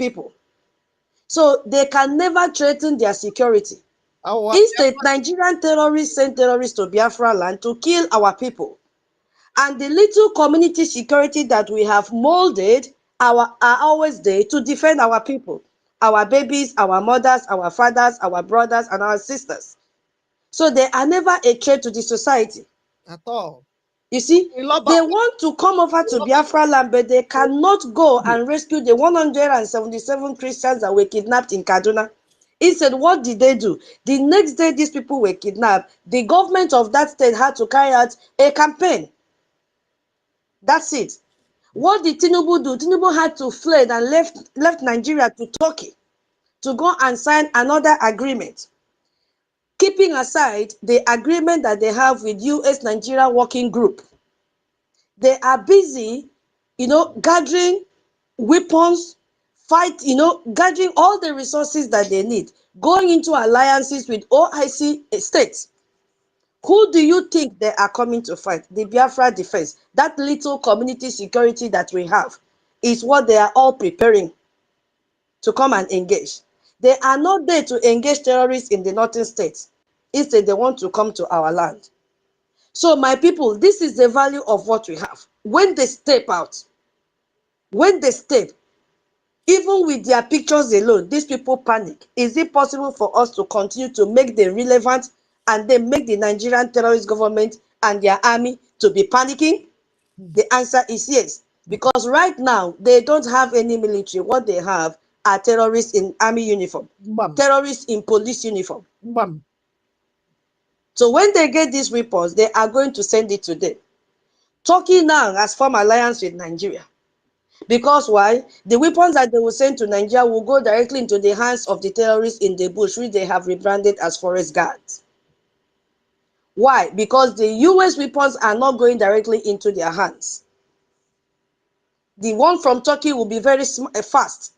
people. So they can never threaten their security. Instead, Nigerian terrorists send terrorists to Biafra land to kill our people. And the little community security that we have molded are always there to defend our people, our babies, our mothers, our fathers, our brothers, and our sisters. So they are never a threat to the society. At all. You see, they want to come over to Biafra land, but they cannot go and rescue the 177 Christians that were kidnapped in Kaduna. Instead, what did they do? The next day these people were kidnapped, the government of that state had to carry out a campaign. That's it. What did Tinubu do? Tinubu had to flee and left Nigeria to Turkey to go and sign another agreement, keeping aside the agreement that they have with US-Nigeria Working Group. They are busy, gathering weapons, gathering all the resources that they need, going into alliances with OIC states. Who do you think they are coming to fight? The Biafra defense. That little community security that we have is what they are all preparing to come and engage. They are not there to engage terrorists in the northern states. Instead, they want to come to our land. So, my people, this is the value of what we have. When they step out, even with their pictures alone, these people panic. Is it possible for us to continue to make them relevant and then make the Nigerian terrorist government and their army to be panicking? The answer is yes. Because right now, they don't have any military. What they have are terrorists in army uniform, terrorists in police uniform. So when they get these reports, they are going to send it to them. Turkey now has formed alliance with Nigeria. Because why? The weapons that they will send to Nigeria will go directly into the hands of the terrorists in the bush, which they have rebranded as forest guards. Why? Because the US weapons are not going directly into their hands. The one from Turkey will be very fast,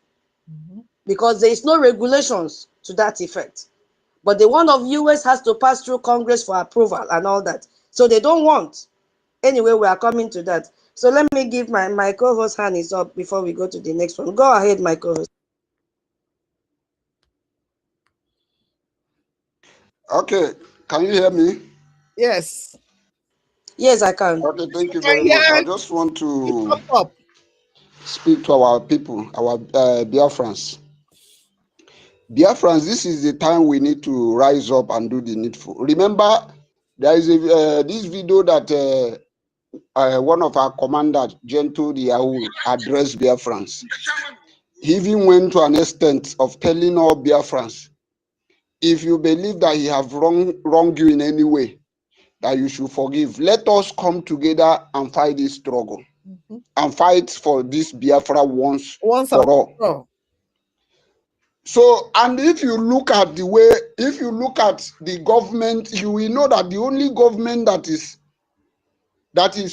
because there is no regulations to that effect. But the one of US has to pass through Congress for approval and all that. So they don't want. Anyway, we are coming to that. So let me give my co-host hand is up before we go to the next one. Go ahead, my co-host. Okay, can you hear me? Yes. Yes, I can. Okay, thank you very much. I just want to speak to our people, our Biafrans. Biafrans, this is the time we need to rise up and do the needful. Remember, there is this video that one of our commanders, Gentle the Yahoo, addressed Biafrans. He even went to an extent of telling all Biafrans, if you believe that he have wronged you in any way, that you should forgive. Let us come together and fight this struggle, and fight for this Biafra once for all. So, and if you look at the way, if you look at the government, you will know that the only government that is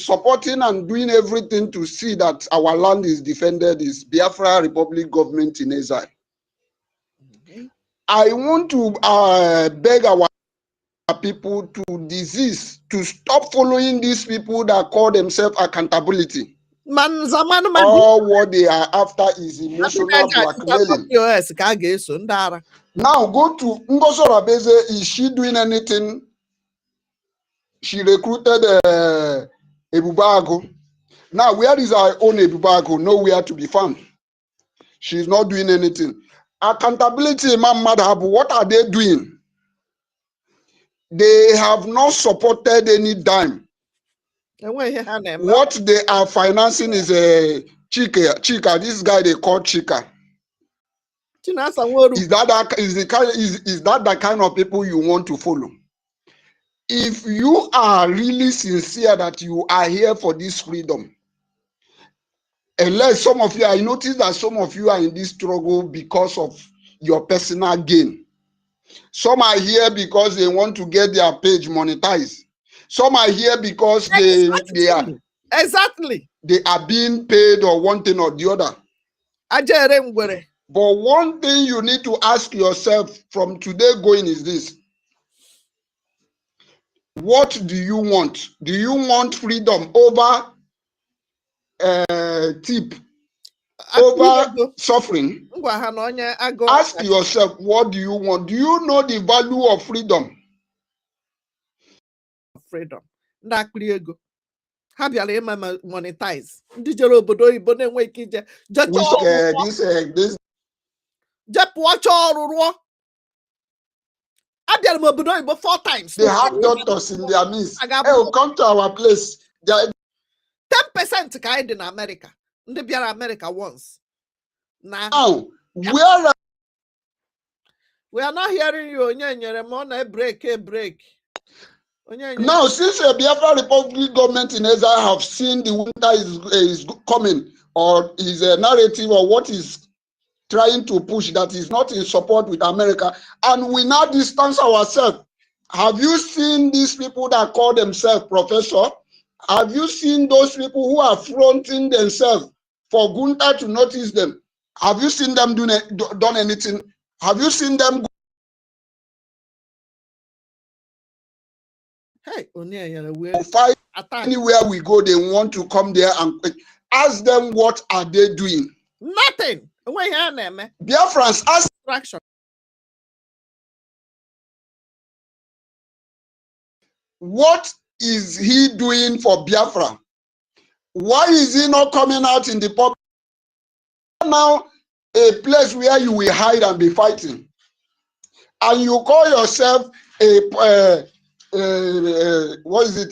supporting and doing everything to see that our land is defended is Biafra Republic government in exile. I want to beg our people to desist, to stop following these people that call themselves accountability. All what they are after is emotional blackmailing. Now go to Ngozo Rabeze. Is she doing anything? She recruited Ebubago. Now where is our own Ebubago? Nowhere to be found. She's not doing anything. Accountability, Imam Madhab, what are they doing? They have not supported any dime. What they are financing is a Chika. This guy they call Chika. Is that the kind of people you want to follow? If you are really sincere that you are here for this freedom, unless some of you, I notice that some of you are in this struggle because of your personal gain. Some are here because they want to get their page monetized. Some are here because they are being paid or one thing or the other. But one thing you need to ask yourself from today going is this: what do you want? Do you want freedom over tip? over suffering. Ask yourself, what do you want? Do you know the value of freedom? Freedom. Have you monetize? This Four times. They have doctors in their midst. Hey, come to our place. 10% guide in America. They be America once. Now, we are not hearing you. Break. Now, since the Biafra Republic government in Israel have seen the winter is coming, or is a narrative, or what is trying to push that is not in support with America, and we now distance ourselves. Have you seen these people that call themselves professor? Have you seen those people who are fronting themselves for Gunta to notice them? Have you seen them done anything? Have you seen them fight anywhere we go? They want to come there and ask them, what are they doing? Nothing. Biafrans, ask. What is he doing for Biafra? Why is he not coming out in the public? Now, a place where you will hide and be fighting, and you call yourself a what is it,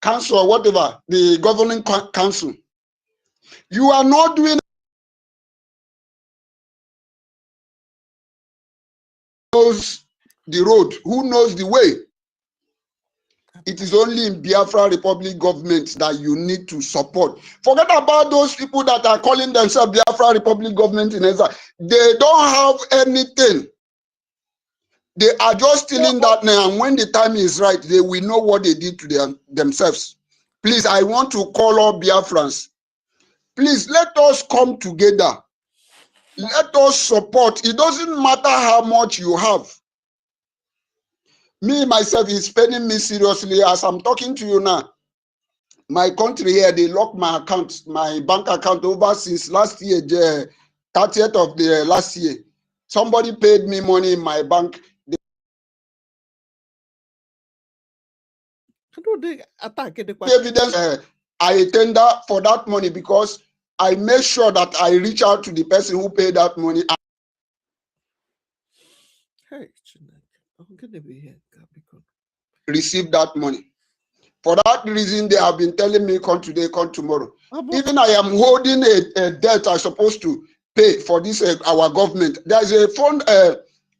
council or whatever, the governing council. You are not doing knows the road, who knows the way. It is only in Biafra Republic government that you need to support. Forget about those people that are calling themselves Biafra Republic government in Israel. They don't have anything. They are just stealing that now, and when the time is right, they will know what they did to themselves. Please, I want to call all Biafrans. Please, let us come together. Let us support. It doesn't matter how much you have. Me, myself, is paying me seriously as I'm talking to you now. My country here, they locked my account, my bank account over since last year, the 30th of the last year. Somebody paid me money in my bank. Evidence, I tender for that money because I make sure that I reach out to the person who paid that money. Receive that money. For that reason, they have been telling me, come today, come tomorrow. Even I am holding a debt I'm supposed to pay for this, our government. There's a fund,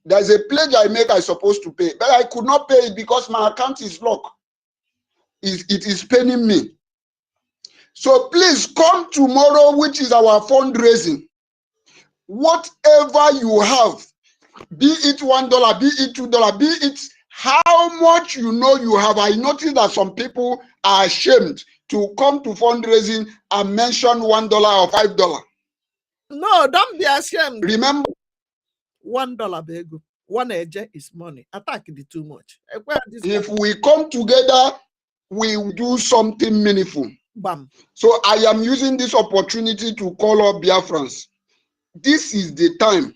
there's a pledge I make I'm supposed to pay, but I could not pay it because my account is locked. It is paining me. So please come tomorrow, which is our fundraising. Whatever you have, be it $1, be it $2, be it how much you know you have. I noticed that some people are ashamed to come to fundraising and mention $1 or $5. No, don't be ashamed. Remember, $1 bego. One edge is money. Attack it too much. If we come together, we will do something meaningful. Bam. So I am using this opportunity to call up Biafrans. This is the time.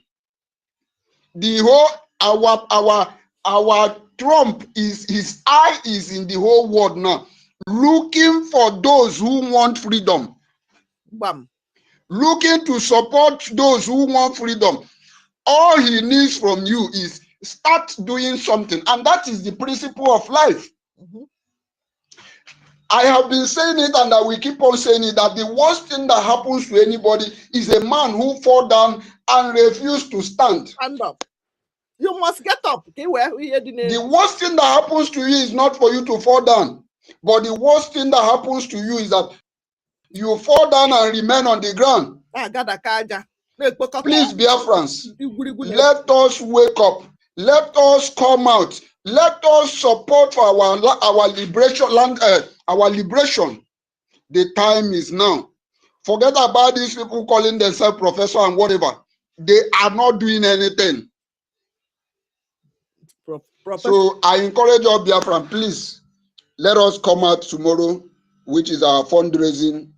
The whole our Trump is, his eye is in the whole world now, looking for those who want freedom. Bam. Looking to support those who want freedom. All he needs from you is start doing something, and that is the principle of life. I have been saying it, and I will keep on saying it, that the worst thing that happens to anybody is a man who fall down and refuse to stand. Stand up. You must get up. Okay, the worst thing that happens to you is not for you to fall down, but the worst thing that happens to you is that you fall down and remain on the ground. Please, Biafrans, let us wake up. Let us come out. Let us support for our liberation, our liberation. The time is now. Forget about these people calling themselves professor and whatever. They are not doing anything. So I encourage all Biafran, please, let us come out tomorrow, which is our fundraising,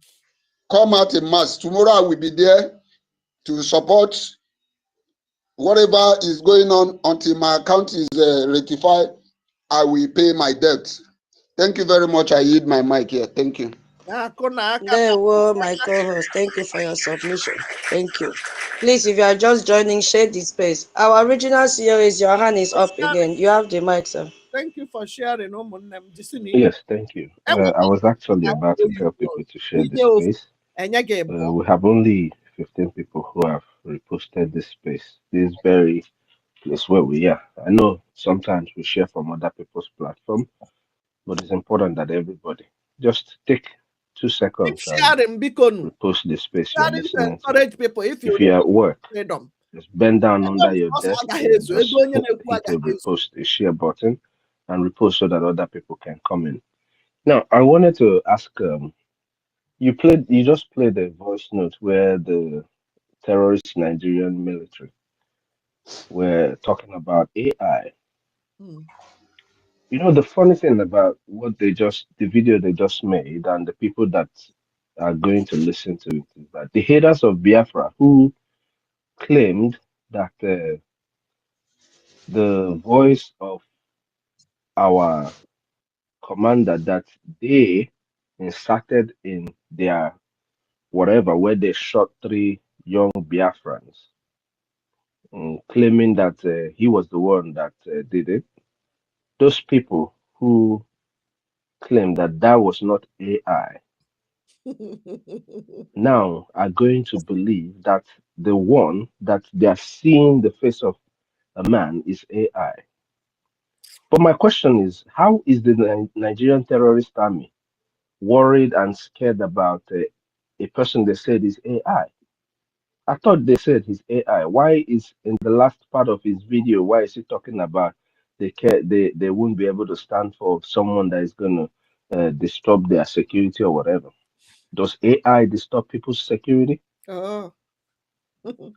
come out in mass. Tomorrow I will be there to support whatever is going on until my account is rectified. I will pay my debt. Thank you very much. I yield my mic here. Thank you. There were my co-host. Thank you for your submission. Thank you. Please, if you are just joining, share the space. Our original CEO is your hand is up again. You have the mic, sir. Thank you for sharing. Yes, thank you. I was actually about to tell people to share this space. We have only 15 people who have reposted this space. This very place where we are. I know sometimes we share from other people's platform, but it's important that everybody just take 2 seconds and repost the space you're listening to. If you're at work, just bend down under your desk and just hit a repost, a share button, and repost so that other people can come in. Now, I wanted to ask, you just played a voice note where the terrorist Nigerian military were talking about AI. You know, the funny thing about the video they just made and the people that are going to listen to it is that the haters of Biafra who claimed that the voice of our commander that they inserted in their whatever, where they shot 3 young Biafrans, claiming that he was the one that did it. Those people who claim that that was not AI now are going to believe that the one that they are seeing the face of a man is AI. But my question is, how is the Nigerian terrorist army worried and scared about a person they said is AI? I thought they said he's AI. Why is in the last part of his video, why is he talking about they won't be able to stand for someone that is going to disturb their security or whatever? Does AI disturb people's security? Oh.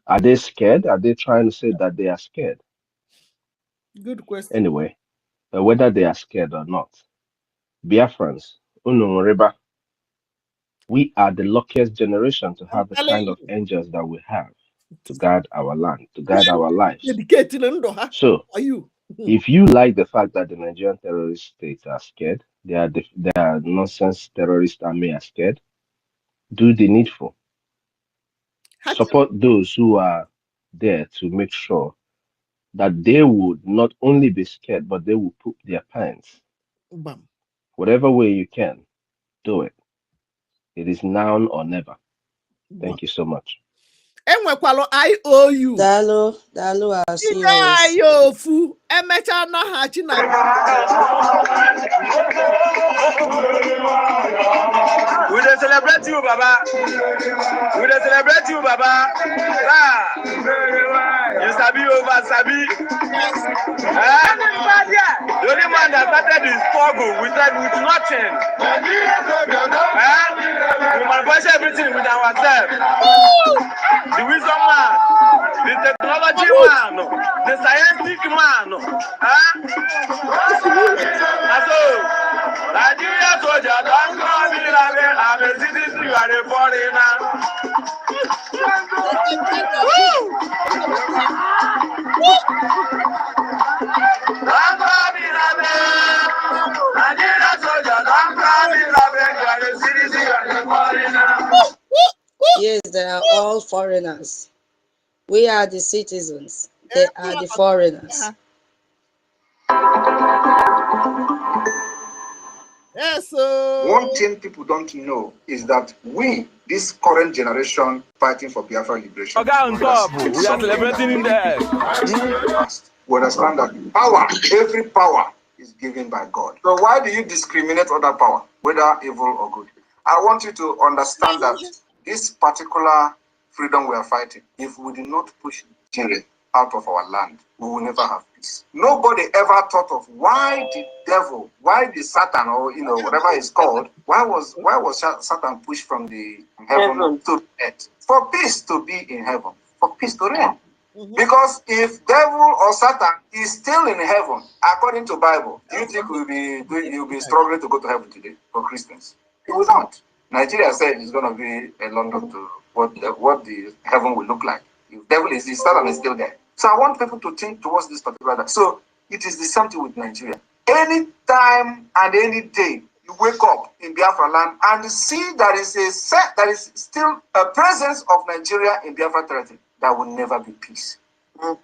Are they scared? Are they trying to say that they are scared? Good question. Anyway, whether they are scared or not, Biafrans, Unumureba, we are the luckiest generation to have the kind of angels that we have to guard our land, to guard our lives. So, if you like the fact that the Nigerian terrorist states are scared, they are nonsense terrorist army are scared, do the needful. Support those who are there to make sure that they would not only be scared, but they will poop their pants. Whatever way you can, do it. It is now or never. Thank you so much. Enwekwalo IOU. Dalo, our CEOs. IOFU. Emecha na hachi na. We dey celebrate you, Baba. We dey celebrate you, Baba. Ah, you sabi over sabi. The only man that started the struggle with nothing. We manufacture everything with ourselves. The wisdom man, the technology man, the scientific man. So, Nigeria soldier, don't call me like I'm a citizen, you are a foreigner. Don't call me like Nigeria soldier, don't call me like you are a citizen, you are a foreigner. Yes, they are all foreigners. We are the citizens. They are the foreigners. Yes, one thing people don't know is that we, this current generation, fighting for Biafra liberation, we are celebrating in there. We understand that power, every power is given by God. So why do you discriminate other power, whether evil or good? I want you to understand that this particular freedom we are fighting, if we do not push Nigeria out of our land, we will never have peace. Nobody ever thought of why the devil, why the Satan, or whatever it's called, why was Satan pushed from the heaven to earth? For peace to be in heaven, for peace to reign. Because if devil or Satan is still in heaven, according to Bible, do you think you'll be struggling to go to heaven today for Christians? You will not. Nigeria said it's going to be a London to what the heaven will look like. If devil is Satan is still there. So I want people to think towards this particular. So it is the same thing with Nigeria. Any time and any day you wake up in Biafra land and see there is still a presence of Nigeria in Biafra territory, there will never be peace.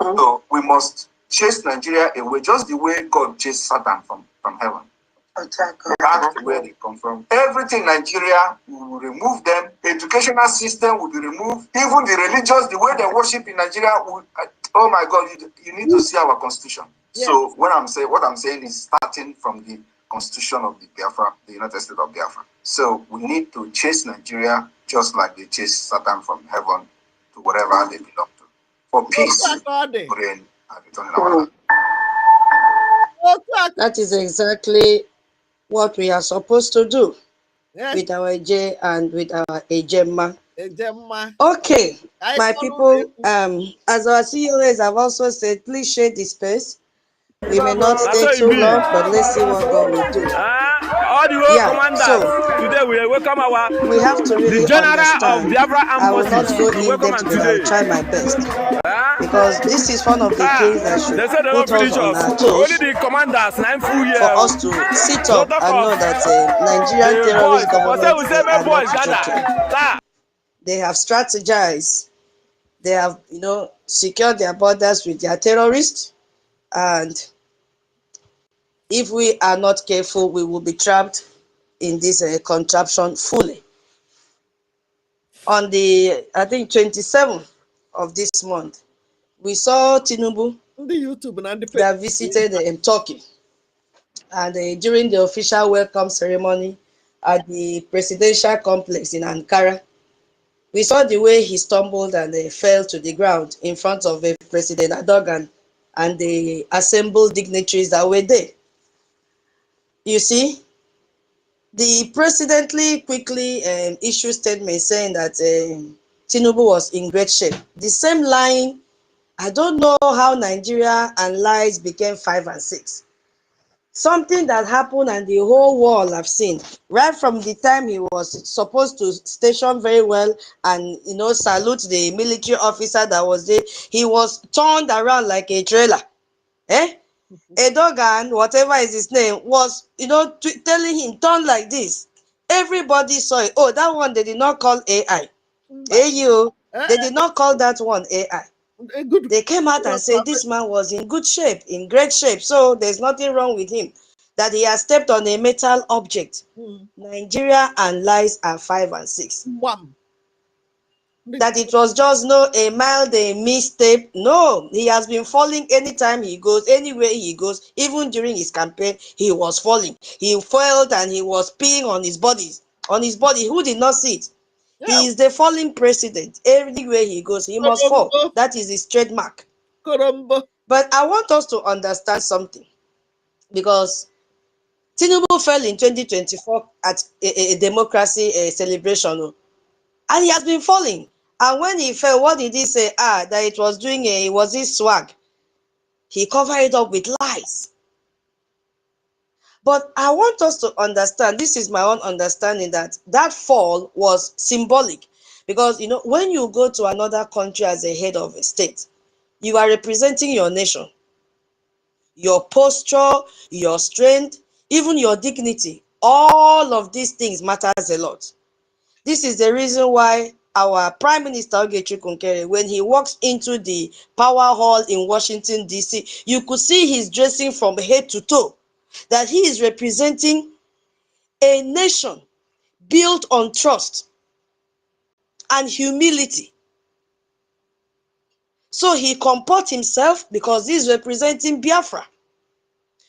So we must chase Nigeria away, just the way God chased Satan from heaven. Exactly. Back to where they come from. Everything Nigeria, we will remove them. Educational system will be removed. Even the religious, the way they worship in Nigeria, oh my God, you need to see our constitution. Yes. So what I'm saying is starting from the constitution of the Biafra, the United States of Biafra. So we need to chase Nigeria just like they chase Satan from heaven to wherever they belong to. For peace to reign and return in our land. That is exactly what we are supposed to do, yes, with our J and with our Ejema. Okay, my people, as our CEOs have also said, please share the space. We may not stay too long, but let's see what God will do. All the world commanders. So today we welcome we have to really the general understand. of Biafra I will not go we in depth, but I will try my best. Because this is one of the things that should put us on our toes. Only the commanders, for us to sit up and know that Nigerian terrorist government are not joking. They have strategized. They have, secured their borders with their terrorists, and if we are not careful, we will be trapped in this contraption fully. On the, I think, 27th of this month, we saw Tinubu that visited Turkey, and during the official welcome ceremony at the presidential complex in Ankara, we saw the way he stumbled and fell to the ground in front of President Erdogan and the assembled dignitaries that were there. You see, the president quickly issued statement saying that Tinubu was in great shape. The same line, I don't know how Nigeria and lies became 5 and 6. Something that happened and the whole world have seen, right from the time he was supposed to station very well and salute the military officer that was there, he was turned around like a trailer. Erdogan, whatever is his name, was telling him turn like this. Everybody saw it. Oh, that one they did not call AI. They did not call that one AI. They came out and said this man was in good shape, in great shape. So there's nothing wrong with him. That he has stepped on a metal object. Nigeria and lies are 5 and 6. That it was just a mild misstep. No, he has been falling anytime he goes, anywhere he goes. Even during his campaign, he was falling. He fell and he was peeing on his body. Who did not see it? Yeah. He is the falling president. Everywhere he goes, he must fall. That is his trademark. But I want us to understand something, because Tinubu fell in 2024 at a democracy celebration, and he has been falling. And when he fell, what did he say? That it was doing was his swag. He covered it up with lies. But I want us to understand, this is my own understanding, that fall was symbolic. Because, when you go to another country as a head of a state, you are representing your nation. Your posture, your strength, even your dignity, all of these things matters a lot. This is the reason why our Prime Minister KNU, when he walks into the Power Hall in Washington, D.C., you could see his dressing from head to toe, that he is representing a nation built on trust and humility. So he comports himself because he is representing Biafra.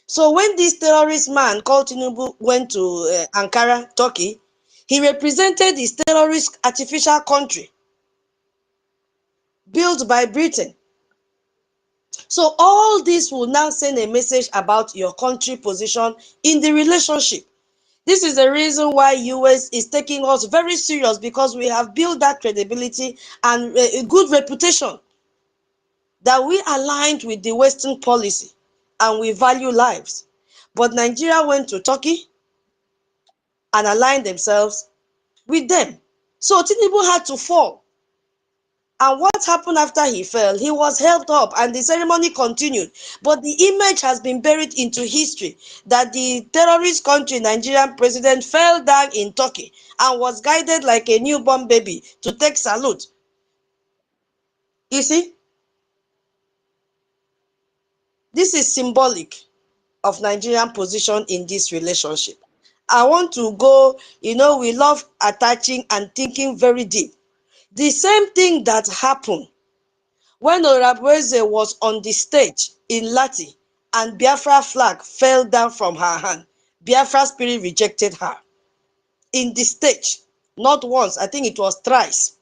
So when this terrorist man called Tinubu went to Ankara, Turkey, he represented his terrorist artificial country built by Britain. So all this will now send a message about your country position in the relationship. This is the reason why US is taking us very serious, because we have built that credibility and a good reputation that we aligned with the Western policy and we value lives. But Nigeria went to Turkey and aligned themselves with them. So Tinubu had to fall. And what happened after he fell? He was held up and the ceremony continued. But the image has been buried into history that the terrorist country Nigerian president fell down in Turkey and was guided like a newborn baby to take salute. You see, this is symbolic of Nigerian position in this relationship. I want to go, we love attaching and thinking very deep. The same thing that happened when Orabueze was on the stage in Lati and Biafra flag fell down from her hand. Biafra spirit rejected her in the stage, not once, I think it was thrice.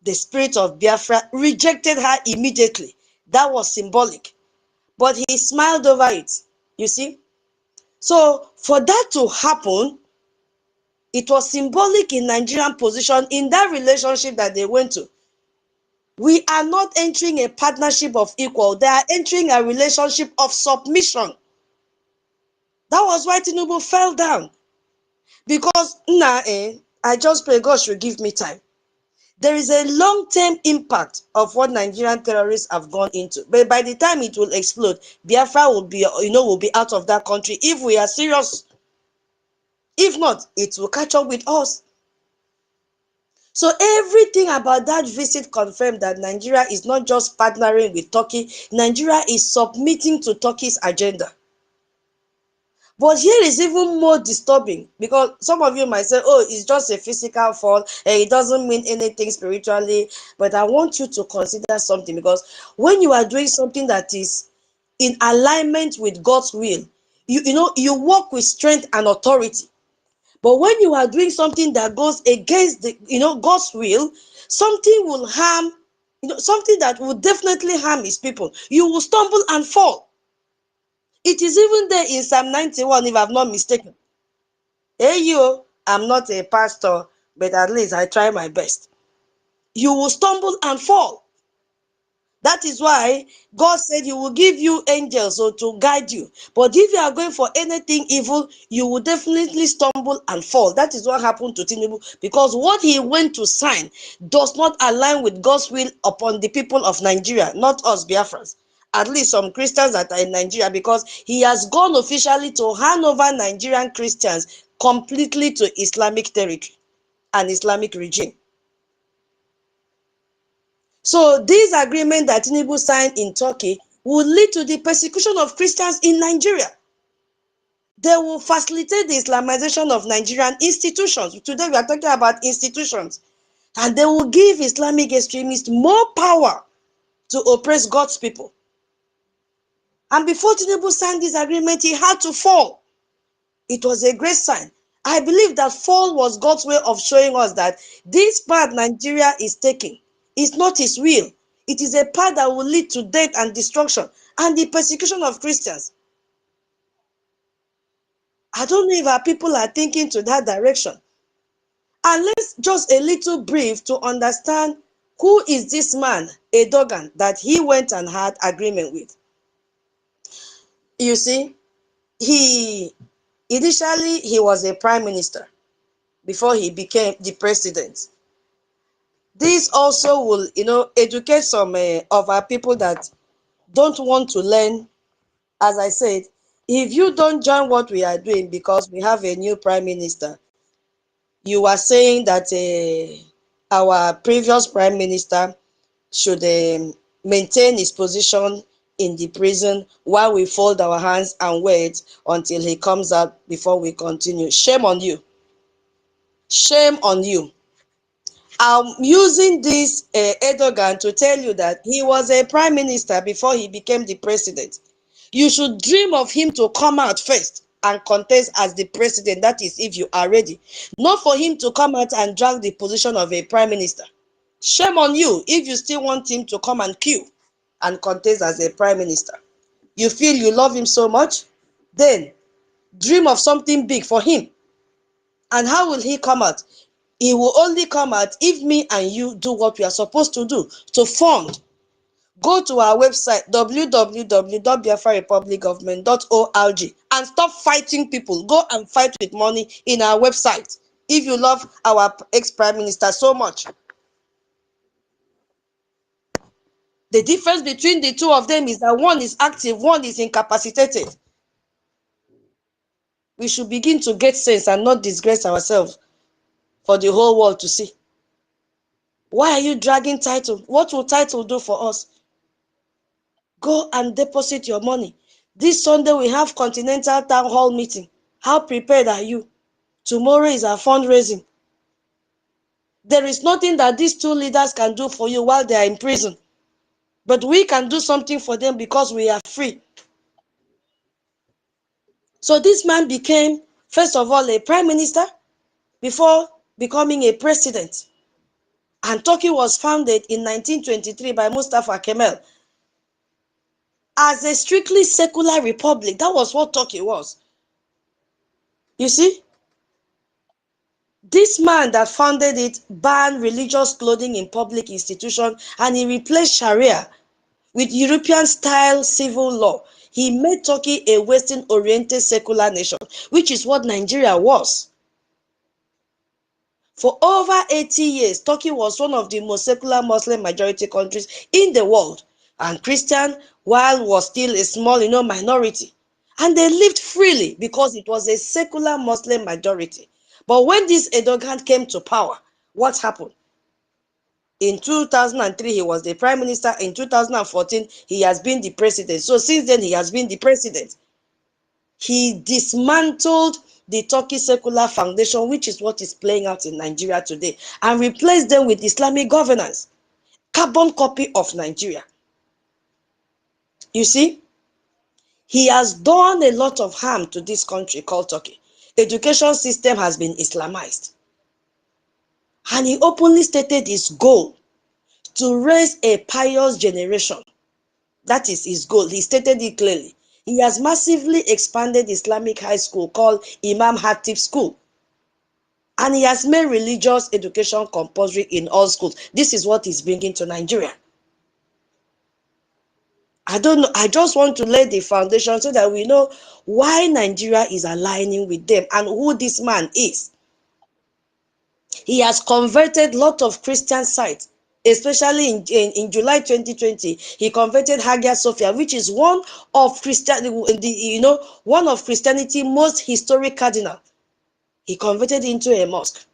The spirit of Biafra rejected her immediately. That was symbolic. But he smiled over it, you see. So for that to happen, it was symbolic in Nigerian position in that relationship that they went to. We are not entering a partnership of equal. They are entering a relationship of submission. That was why Tinubu fell down. Because, I just pray God should give me time. There is a long-term impact of what Nigerian terrorists have gone into. But by the time it will explode, Biafra will be, will be out of that country if we are serious. If not, it will catch up with us. So everything about that visit confirmed that Nigeria is not just partnering with Turkey, Nigeria is submitting to Turkey's agenda. But here is even more disturbing because some of you might say, oh, it's just a physical fall and it doesn't mean anything spiritually. But I want you to consider something, because when you are doing something that is in alignment with God's will, you walk with strength and authority. But when you are doing something that goes against the, God's will, something will harm, something that will definitely harm his people. You will stumble and fall. It is even there in Psalm 91, if I'm not mistaken. Hey, I'm not a pastor, but at least I try my best. You will stumble and fall. That is why God said he will give you angels to guide you. But if you are going for anything evil, you will definitely stumble and fall. That is what happened to Tinubu, because what he went to sign does not align with God's will upon the people of Nigeria, not us Biafrans. At least some Christians that are in Nigeria, because he has gone officially to hand over Nigerian Christians completely to Islamic territory and Islamic regime. So this agreement that Tinubu signed in Turkey will lead to the persecution of Christians in Nigeria. They will facilitate the Islamization of Nigerian institutions. Today we are talking about institutions. And they will give Islamic extremists more power to oppress God's people. And before Tinubu signed this agreement, he had to fall. It was a great sign. I believe that fall was God's way of showing us that this path Nigeria is taking is not his will. It is a path that will lead to death and destruction and the persecution of Christians. I don't know if our people are thinking to that direction. And let's just a little brief to understand who is this man, Erdogan, that he went and had agreement with. You see, initially he was a prime minister before he became the president. This also will, educate some of our people that don't want to learn. As I said, if you don't join what we are doing because we have a new prime minister, you are saying that our previous prime minister should maintain his position in the prison while we fold our hands and wait until he comes out before we continue. Shame on you. Shame on you. I'm using this Erdogan to tell you that he was a prime minister before he became the president. You should dream of him to come out first and contest as the president. That is, if you are ready. Not for him to come out and drag the position of a prime minister. Shame on you if you still want him to come and queue and contest as a prime minister. You feel you love him so much? Then dream of something big for him. And how will he come out? He will only come out if me and you do what we are supposed to do, to fund. Go to our website, www.biafrarepublicgovernment.org, and stop fighting people. Go and fight with money in our website. if you love our ex-prime minister so much. The difference between the two of them is that one is active, one is incapacitated. We should begin to get sense and not disgrace ourselves for the whole world to see. Why are you dragging title? What will title do for us? Go and deposit your money. This Sunday we have Continental Town Hall meeting. How prepared are you? Tomorrow is our fundraising. There is nothing that these two leaders can do for you while they are in prison. But we can do something for them because we are free. So this man became, first of all, a prime minister before becoming a president. And Turkey was founded in 1923 by Mustafa Kemal as a strictly secular republic. That was what Turkey was. You see? This man that founded it banned religious clothing in public institutions, and he replaced Sharia with European-style civil law. He made Turkey a Western-oriented secular nation, which is what Nigeria was. For over 80 years, Turkey was one of the most secular Muslim majority countries in the world. And Christian, while was still a small, minority. And they lived freely because it was a secular Muslim majority. But when this Erdogan came to power, what happened? In 2003, he was the prime minister. In 2014, he has been the president. So since then, he has been the president. He dismantled the Turkey Secular Foundation, which is what is playing out in Nigeria today, and replaced them with Islamic governance, carbon copy of Nigeria. You see, he has done a lot of harm to this country called Turkey. Education system has been Islamized. And he openly stated his goal to raise a pious generation. That is his goal. He stated it clearly. He has massively expanded Islamic high school called Imam Hatib School. And he has made religious education compulsory in all schools. This is what he's bringing to Nigeria. I don't know. I just want to lay the foundation so that we know why Nigeria is aligning with them and who this man is. He has converted a lot of Christian sites, especially in July 2020. He converted Hagia Sophia, which is one of one of Christianity's most historic cardinal. He converted it into a mosque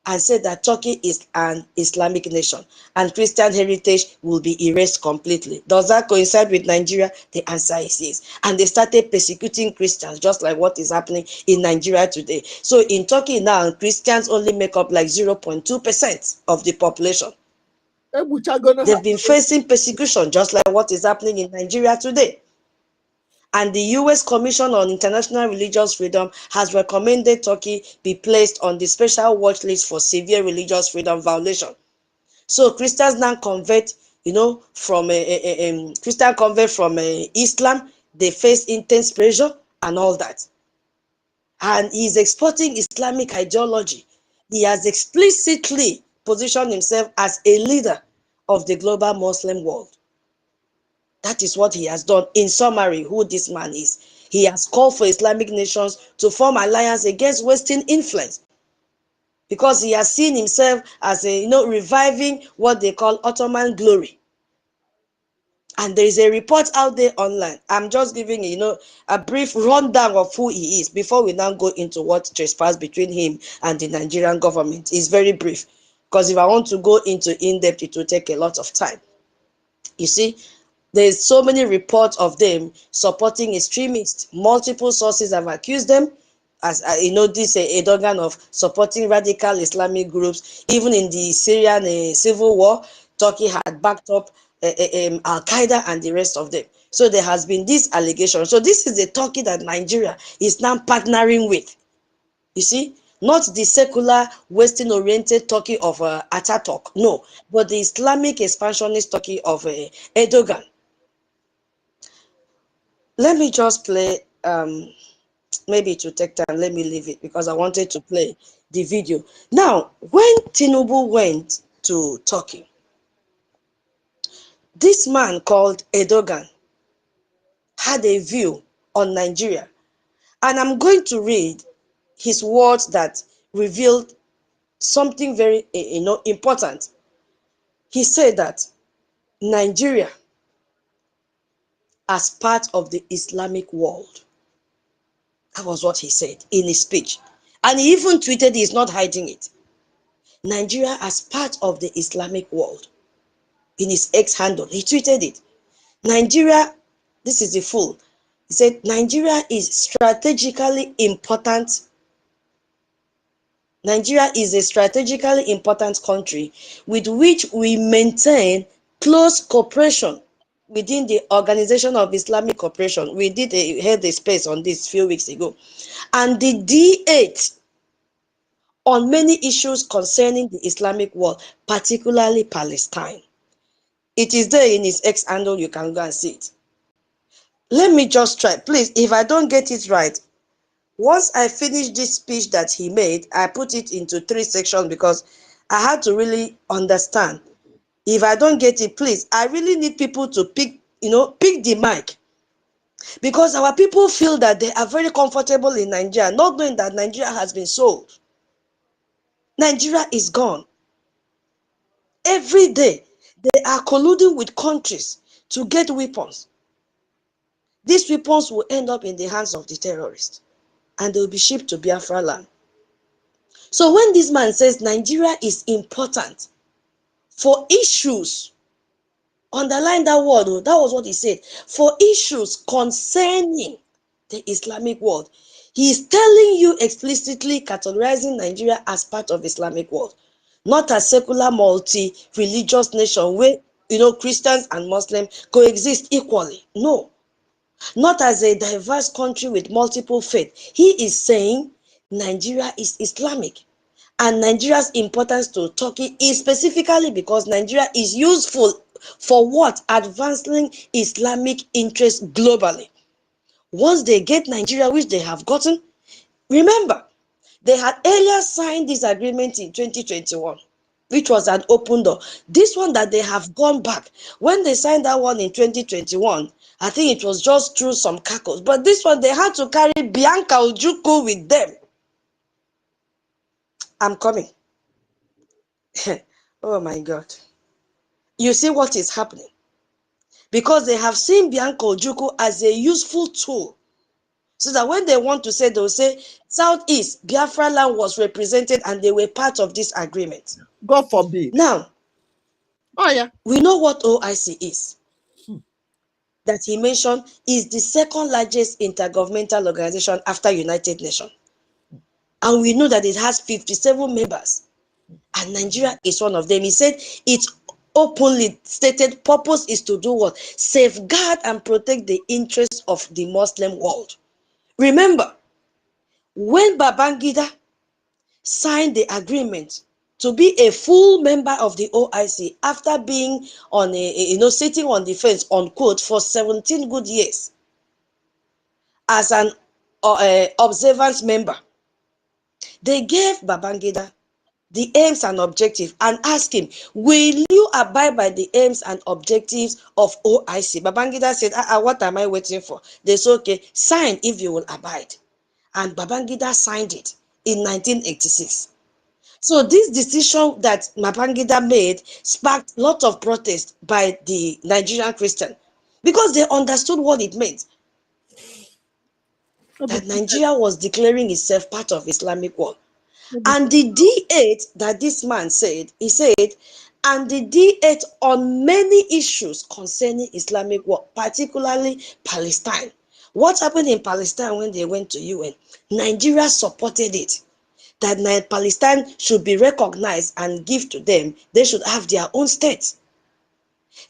and said that Turkey is an Islamic nation and Christian heritage will be erased completely. Does that coincide with Nigeria? The answer is yes. And they started persecuting Christians, just like what is happening in Nigeria today. So in Turkey now, Christians only make up like 0.2% of the population. They've been facing persecution, just like what is happening in Nigeria today. And the U.S. Commission on International Religious Freedom has recommended Turkey be placed on the special watch list for severe religious freedom violation. So Christians now convert, from Islam. They face intense pressure and all that. And he's exporting Islamic ideology. He has explicitly positioned himself as a leader of the global Muslim world. That is what he has done. In summary, who this man is. He has called for Islamic nations to form alliance against Western influence because he has seen himself as reviving what they call Ottoman glory. And there is a report out there online. I'm just giving a brief rundown of who he is before we now go into what transpires between him and the Nigerian government. It's very brief because if I want to go into in-depth, it will take a lot of time. You see, there's so many reports of them supporting extremists. Multiple sources have accused them, as this Erdogan, of supporting radical Islamic groups. Even in the Syrian civil war, Turkey had backed up Al-Qaeda and the rest of them. So there has been this allegation. So this is the Turkey that Nigeria is now partnering with. You see? Not the secular Western-oriented Turkey of Ataturk, no, but the Islamic expansionist Turkey of Erdogan. Let me just play, maybe to take time, let me leave it because I wanted to play the video. Now, when Tinubu went to Turkey, this man called Erdogan had a view on Nigeria. And I'm going to read his words that revealed something very important. He said that Nigeria, as part of the Islamic world, that was what he said in his speech. And he even tweeted, he's not hiding it. Nigeria as part of the Islamic world. In his X handle, he tweeted it. Nigeria, this is the full. He said, Nigeria is strategically important. Nigeria is a strategically important country with which we maintain close cooperation within the Organization of Islamic Cooperation. We had a space on this a few weeks ago. And the D8 on many issues concerning the Islamic world, particularly Palestine. It is there in his X handle, you can go and see it. Let me just try, please, if I don't get it right, once I finish this speech that he made, I put it into 3 sections because I had to really understand. If I don't get it, please, I really need people to pick the mic. Because our people feel that they are very comfortable in Nigeria, not knowing that Nigeria has been sold. Nigeria is gone. Every day, they are colluding with countries to get weapons. These weapons will end up in the hands of the terrorists and they will be shipped to Biafra land. So when this man says Nigeria is important for issues, underline that word, that was what he said, for issues concerning the Islamic world, he is telling you explicitly categorizing Nigeria as part of Islamic world, not a secular multi-religious nation where Christians and Muslims coexist equally. No. Not as a diverse country with multiple faiths. He is saying Nigeria is Islamic. And Nigeria's importance to Turkey is specifically because Nigeria is useful for what? Advancing Islamic interests globally. Once they get Nigeria, which they have gotten, remember, they had earlier signed this agreement in 2021, which was an open door. This one that they have gone back, when they signed that one in 2021, I think it was just through some cackles. But this one, they had to carry Bianca Ojukwu with them. I'm coming. Oh my God. You see what is happening? Because they have seen Bianca Ojukwu as a useful tool. So that when they want to say, they'll say, Southeast, Biafra land was represented and they were part of this agreement. God forbid. Now, oh yeah, we know what OIC is. That he mentioned is the second largest intergovernmental organization after United Nations. And we know that it has 57 members. And Nigeria is one of them. He said its openly stated purpose is to do what? Safeguard and protect the interests of the Muslim world. Remember, when Babangida signed the agreement to be a full member of the OIC after being on sitting on the fence, unquote, for 17 good years as an observance member, they gave Babangida the aims and objectives and asked him, will you abide by the aims and objectives of OIC? Babangida said, what am I waiting for? They said, okay, sign if you will abide. And Babangida signed it in 1986. So this decision that Babangida made sparked a lot of protest by the Nigerian Christian because they understood what it meant. That Nigeria was declaring itself part of Islamic world. And the D8 that this man said, he said, and the D8 on many issues concerning Islamic world, particularly Palestine. What happened in Palestine when they went to UN? Nigeria supported it. That Palestine should be recognized and give to them. They should have their own state.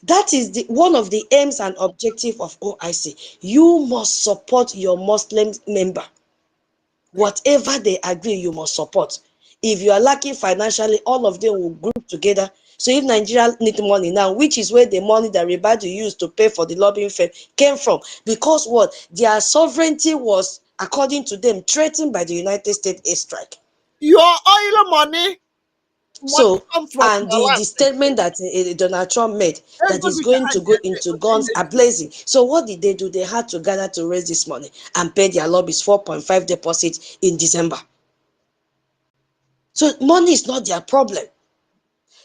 That is one of the aims and objectives of OIC. You must support your Muslim member. Whatever they agree, you must support. If you are lacking financially, all of them will group together. So if Nigeria need money now, which is where the money that Ribadu used to pay for the lobbying firm came from, because what? Their sovereignty was, according to them, threatened by the United States airstrike. Your oil money. So, and the statement that Donald Trump made that is going to go into guns are blazing. So what did they do? They had to gather to raise this money and pay their lobbies 4.5 deposit in December. So money is not their problem.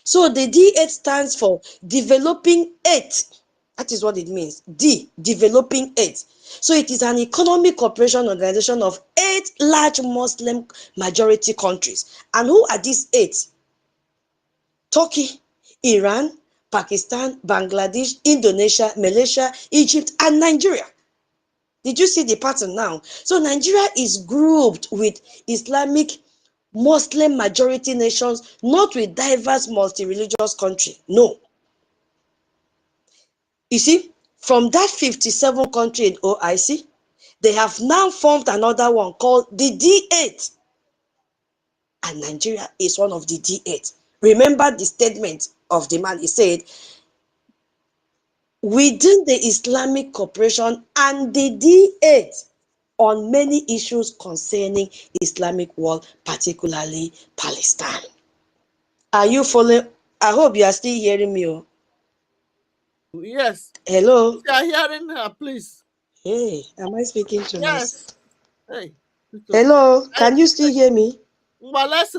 So the D8 stands for Developing Aid. That is what it means. Developing Aid. So it is an economic cooperation organization of 8 large Muslim majority countries. And who are these 8? Turkey, Iran, Pakistan, Bangladesh, Indonesia, Malaysia, Egypt, and Nigeria. Did you see the pattern now? So Nigeria is grouped with Islamic Muslim majority nations, not with diverse multi-religious country. No. You see, from that 57 country in OIC, they have now formed another one called the D8. And Nigeria is one of the D8. Remember the statement of the man. He said, within the Islamic cooperation and the D8 on many issues concerning Islamic world, particularly Palestine. Are you following? I hope you are still hearing me. Yes. Hello? If you are hearing her, please. Hey, am I speaking to myself? Hey. Hello, can you still hear me? Well, let's